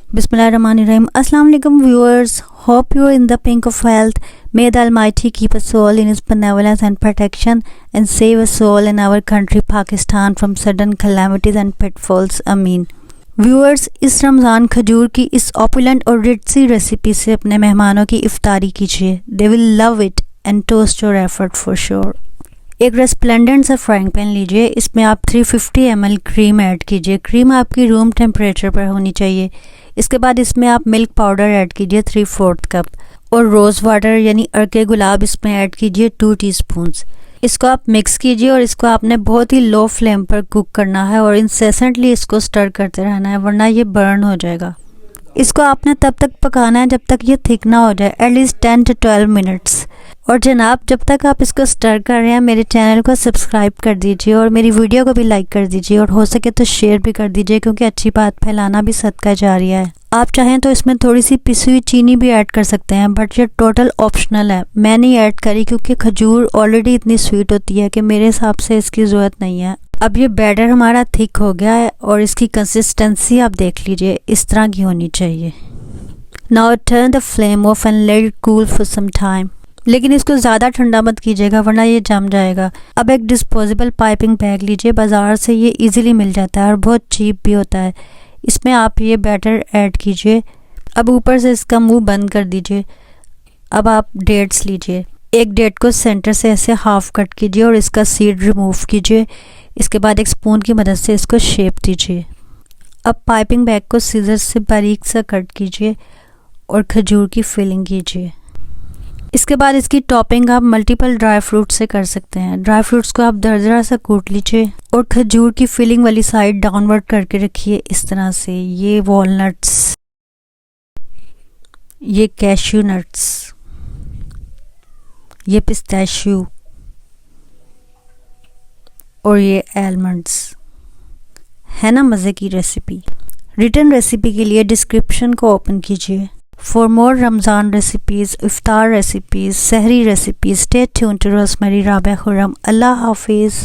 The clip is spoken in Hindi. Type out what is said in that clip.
Bismillahirrahmanirrahim. Assalamu alaikum viewers. Hope you are in the pink of health. May the Almighty keep us all in His benevolence and protection and save us all in our country Pakistan from sudden calamities and pitfalls. Ameen. Viewers, इस रमज़ान खजूर की इस ऑपुलेंट और रिच सी रेसिपी से अपने मेहमानों की इफ्तारी कीजिए. They will love it and toast your effort for sure. एक रेस्प्लेंडेंट सा फ्राइंग पैन लीजिए. इसमें आप 350 ml क्रीम ऐड कीजिए. क्रीम आपकी रूम टेम्परेचर पर होनी चाहिए. इसके बाद इसमें आप मिल्क पाउडर ऐड कीजिए 3/4 कप और रोज़ वाटर यानी अर्के गुलाब इसमें ऐड कीजिए 2 टीस्पून्स. इसको आप मिक्स कीजिए और इसको आपने बहुत ही लो फ्लेम पर कुक करना है और इंसेसेंटली इसको स्टर करते रहना है, वरना ये बर्न हो जाएगा. इसको आपने तब तक पकाना है जब तक ये थिक ना हो जाए, एटलीस्ट 10 to 12 मिनट्स. और जनाब, जब तक आप इसको स्टर कर रहे हैं मेरे चैनल को सब्सक्राइब कर दीजिए और मेरी वीडियो को भी लाइक कर दीजिए और हो सके तो शेयर भी कर दीजिए, क्योंकि अच्छी बात फैलाना भी सदका जारिया है. आप चाहें तो इसमें थोड़ी सी पिसी हुई चीनी भी ऐड कर सकते हैं, बट ये टोटल ऑप्शनल है. मैं नहीं ऐड करी क्योंकि खजूर ऑलरेडी इतनी स्वीट होती है कि मेरे हिसाब से इसकी ज़रूरत नहीं है. अब ये बैटर हमारा थिक हो गया है और इसकी कंसिस्टेंसी आप देख लीजिए, इस तरह की होनी चाहिए. Now turn the flame off and let it cool for some time. लेकिन इसको ज़्यादा ठंडा मत कीजिएगा वरना ये जम जाएगा. अब एक डिस्पोजेबल पाइपिंग बैग लीजिए. बाज़ार से ये इजीली मिल जाता है और बहुत चीप भी होता है. इसमें आप ये बैटर ऐड कीजिए. अब ऊपर से इसका मुंह बंद कर दीजिए. अब आप डेट्स लीजिए. एक डेट को सेंटर से ऐसे हाफ कट कीजिए और इसका सीड रिमूव कीजिए. इसके बाद एक स्पून की मदद से इसको शेप दीजिए. अब पाइपिंग बैग को सीजर से बारीक सा कट कीजिए और खजूर की फिलिंग कीजिए. इसके बाद इसकी टॉपिंग आप मल्टीपल ड्राई फ्रूट से कर सकते हैं. ड्राई फ्रूट्स को आप दरदरा सा कूट लीजिए और खजूर की फिलिंग वाली साइड डाउनवर्ड करके रखिए इस तरह से. ये वॉलनट्स, ये कैश्यू नट्स, ये पिस्ताशियो और ये आलमंड्स. है ना मज़े की रेसिपी. रिटर्न रेसिपी के लिए डिस्क्रिप्शन को ओपन कीजिए. For more Ramzan recipes, iftar recipes, sehri recipes, stay tuned to Rosemary Rabia Khurram. Allah Hafiz.